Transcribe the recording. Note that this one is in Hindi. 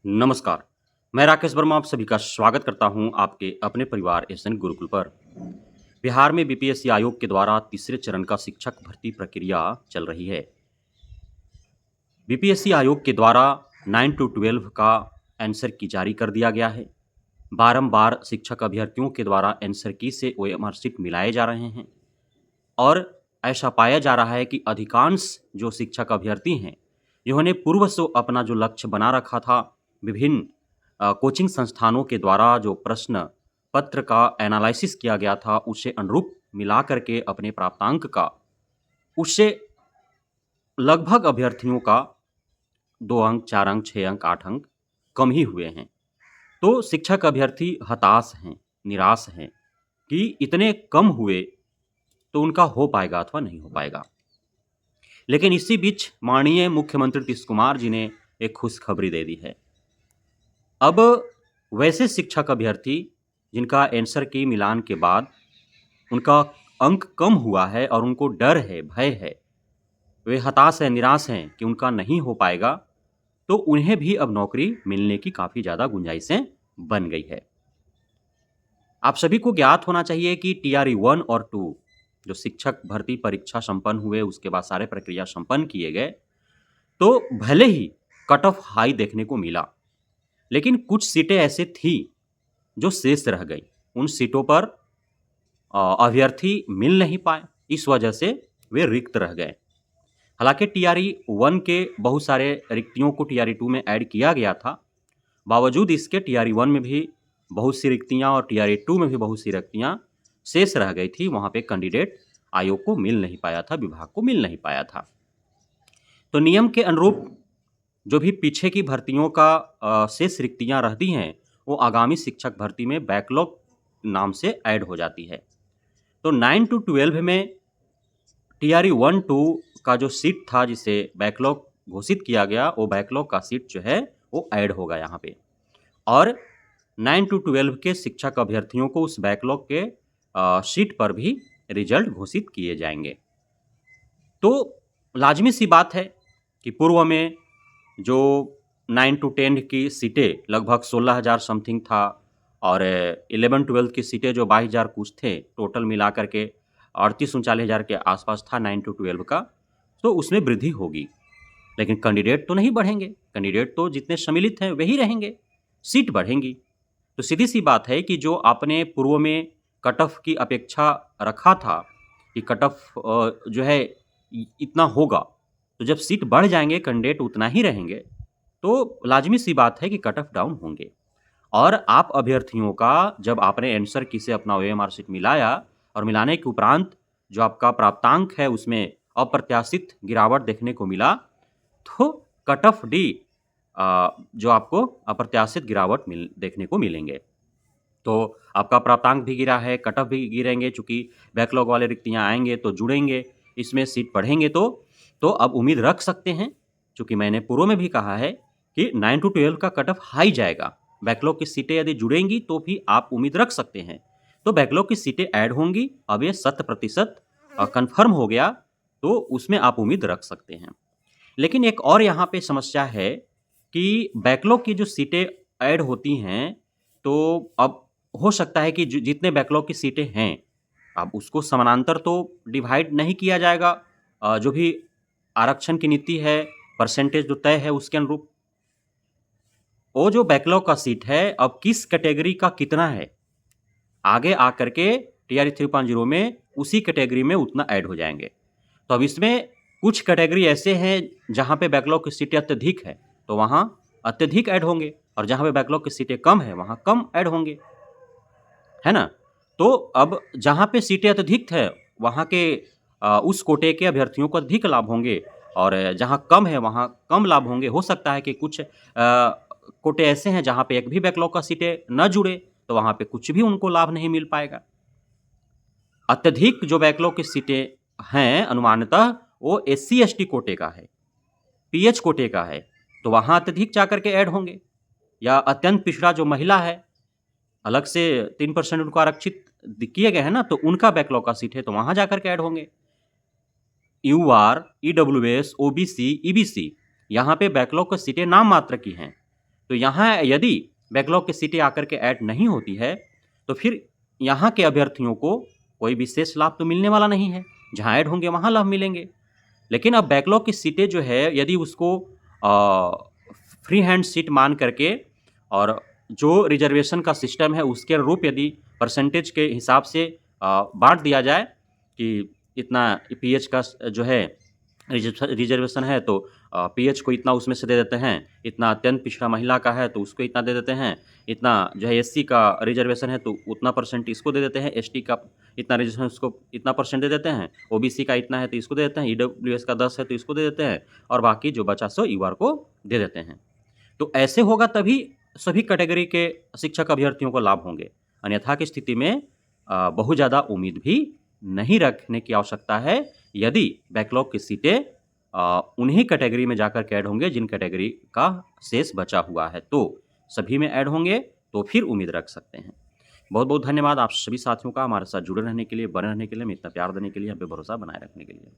नमस्कार, मैं राकेश वर्मा आप सभी का स्वागत करता हूं आपके अपने परिवार एसएन गुरुकुल पर। बिहार में बीपीएससी आयोग के द्वारा तीसरे चरण का शिक्षक भर्ती प्रक्रिया चल रही है। बीपीएससी आयोग के द्वारा 9 टू 12 का आंसर की जारी कर दिया गया है। बारंबार शिक्षक अभ्यर्थियों के द्वारा आंसर की से ओएमआर शीट मिलाए जा रहे हैं और ऐसा पाया जा रहा है कि अधिकांश जो शिक्षक अभ्यर्थी हैं, इन्होंने पूर्व से अपना जो लक्ष्य बना रखा था, विभिन्न कोचिंग संस्थानों के द्वारा जो प्रश्न पत्र का एनालिसिस किया गया था, उसे अनुरूप मिला करके अपने प्राप्तांक का, उससे लगभग अभ्यर्थियों का 2 अंक, 4 अंक, 6 अंक, 8 अंक कम ही हुए हैं। तो शिक्षक अभ्यर्थी हताश हैं, निराश हैं कि इतने कम हुए तो उनका हो पाएगा अथवा नहीं हो पाएगा। लेकिन इसी बीच माननीय मुख्यमंत्री नीतीश कुमार जी ने एक खुशखबरी दे दी है। अब वैसे शिक्षक अभ्यर्थी जिनका आंसर की मिलान के बाद उनका अंक कम हुआ है और उनको डर है, भय है, वे हताश हैं, निराश हैं कि उनका नहीं हो पाएगा, तो उन्हें भी अब नौकरी मिलने की काफ़ी ज़्यादा गुंजाइशें बन गई है। आप सभी को ज्ञात होना चाहिए कि टीआरई 1 और 2 जो शिक्षक भर्ती परीक्षा संपन्न हुए, उसके बाद सारे प्रक्रिया संपन्न किए गए, तो भले ही कट ऑफ हाई देखने को मिला, लेकिन कुछ सीटें ऐसे थी जो शेष रह गई। उन सीटों पर अभ्यर्थी मिल नहीं पाए, इस वजह से वे रिक्त रह गए। हालांकि टीआरई 1 के बहुत सारे रिक्तियों को टीआरई 2 में ऐड किया गया था, बावजूद इसके टीआरई 1 में भी बहुत सी रिक्तियां और टीआरई 2 में भी बहुत सी रिक्तियां शेष रह गई थी। वहाँ पे कैंडिडेट आयोग को मिल नहीं पाया था, विभाग को मिल नहीं पाया था। तो नियम के अनुरूप जो भी पीछे की भर्तियों का शेष रिक्तियां रहती हैं, वो आगामी शिक्षक भर्ती में बैकलॉग नाम से ऐड हो जाती है। तो 9 टू 12 में टीआरई 1-2 का जो सीट था जिसे बैकलॉग घोषित किया गया, वो बैकलॉग का सीट जो है वो ऐड होगा यहाँ पे, और 9 टू 12 के शिक्षक अभ्यर्थियों को उस बैकलॉग के सीट पर भी रिजल्ट घोषित किए जाएंगे। तो लाजमी सी बात है कि पूर्व में जो 9 टू 10 की सीटें लगभग 16,000 समथिंग था और 11-12 की सीटें जो 22,000 कुछ थे, टोटल मिला करके 38-39,000 के आसपास था 9 टू 12 का, तो उसमें वृद्धि होगी। लेकिन कैंडिडेट तो नहीं बढ़ेंगे, कैंडिडेट तो जितने सम्मिलित हैं वही रहेंगे, सीट बढ़ेंगी। तो सीधी सी बात है कि जो आपने पूर्व में कट ऑफ की अपेक्षा रखा था कि कट ऑफ जो है इतना होगा, तो जब सीट बढ़ जाएंगे, कैंडिडेट उतना ही रहेंगे, तो लाजमी सी बात है कि कट ऑफ डाउन होंगे। और आप अभ्यर्थियों का जब आपने आंसर की से अपना ओएमआर शीट मिलाया और मिलाने के उपरांत जो आपका प्राप्तांक है उसमें अप्रत्याशित गिरावट देखने को मिला, तो कट ऑफ डी जो आपको अप्रत्याशित गिरावट देखने को मिलेंगे। तो आपका प्राप्तांक भी गिरा है, कट ऑफ भी गिरेंगे, चूंकि बैकलॉग वाले रिक्तियां आएंगे तो जुड़ेंगे, इसमें सीट बढ़ेंगे, तो अब उम्मीद रख सकते हैं, चूंकि मैंने पूर्व में भी कहा है कि 9 टू 12 का कट ऑफ हाई जाएगा। बैकलॉग की सीटें यदि जुड़ेंगी तो भी आप उम्मीद रख सकते हैं। तो बैकलॉग की सीटें ऐड होंगी, अब ये 100% कन्फर्म हो गया, तो उसमें आप उम्मीद रख सकते हैं। लेकिन एक और यहाँ पे समस्या है कि बैकलॉग की जो सीटें ऐड होती हैं, तो अब हो सकता है कि जितने बैकलॉग की सीटें हैं, अब उसको समानांतर तो डिवाइड नहीं किया जाएगा, जो भी आरक्षण की नीति है, परसेंटेज जो तय है उसके अनुरूप। वो जो बैकलॉग का सीट है, अब किस कैटेगरी का कितना है, आगे आकर के टीआरई 3.0 में उसी कैटेगरी में उतना ऐड हो जाएंगे। तो अब इसमें कुछ कैटेगरी ऐसे हैं जहाँ पे बैकलॉग की सीटें अत्यधिक है, तो वहाँ अत्यधिक ऐड होंगे, और जहाँ पे बैकलॉग की सीटें कम है वहाँ कम ऐड होंगे, है ना। तो अब जहाँ पे सीटें अत्यधिक है वहाँ के उस कोटे के अभ्यर्थियों को अधिक लाभ होंगे, और जहाँ कम है वहाँ कम लाभ होंगे। हो सकता है कि कुछ कोटे ऐसे हैं जहाँ पे एक भी बैकलॉग का सीटें न जुड़े, तो वहाँ पे कुछ भी उनको लाभ नहीं मिल पाएगा। अत्यधिक जो बैकलॉग की सीटें हैं अनुमानतः वो SC ST कोटे का है, PH कोटे का है, तो वहाँ अत्यधिक जाकर के ऐड होंगे। या अत्यंत पिछड़ा जो महिला है, अलग से 3% उनको आरक्षित किए गए हैं ना, तो उनका बैकलॉग का सीट है, तो वहाँ जाकर के ऐड होंगे। UR, EWS, OBC, EBC, यहाँ पे बैकलॉग की सीटें नाम मात्र की हैं, तो यहाँ यदि बैकलॉग की सीटें आकर के ऐड नहीं होती है, तो फिर यहाँ के अभ्यर्थियों को कोई विशेष लाभ तो मिलने वाला नहीं है। जहाँ ऐड होंगे वहाँ लाभ मिलेंगे। लेकिन अब बैकलॉग की सीटें जो है यदि उसको फ्री हैंड सीट मान करके और जो रिजर्वेशन का सिस्टम है उसके अनुरूप यदि परसेंटेज के हिसाब से बाँट दिया जाए कि इतना पीएच का जो है रिजर्वेशन है तो पीएच को इतना उसमें से दे देते हैं, इतना अत्यंत पिछड़ा महिला का है तो उसको इतना दे देते हैं, इतना जो है एससी का रिजर्वेशन है तो उतना परसेंट इसको दे देते हैं, एसटी का इतना रिजर्वेशन उसको इतना परसेंट दे देते हैं, ओबीसी का इतना है तो इसको दे देते हैं, ईडब्ल्यूएस का 10 है तो इसको दे देते हैं और बाकी जो बचा सो यूआर को दे देते हैं। तो ऐसे होगा तभी सभी कैटेगरी के शिक्षक अभ्यर्थियों को लाभ होंगे। अन्यथा की स्थिति में बहुत ज़्यादा उम्मीद भी नहीं रखने की आवश्यकता है यदि बैकलॉग की सीटें उन्हीं कैटेगरी में जाकर के ऐड होंगे जिन कैटेगरी का शेष बचा हुआ है। तो सभी में ऐड होंगे तो फिर उम्मीद रख सकते हैं। बहुत-बहुत धन्यवाद आप सभी साथियों का हमारे साथ जुड़े रहने के लिए, बने रहने के लिए, हमें इतना प्यार देने के लिए, हम पे भरोसा बनाए रखने के लिए।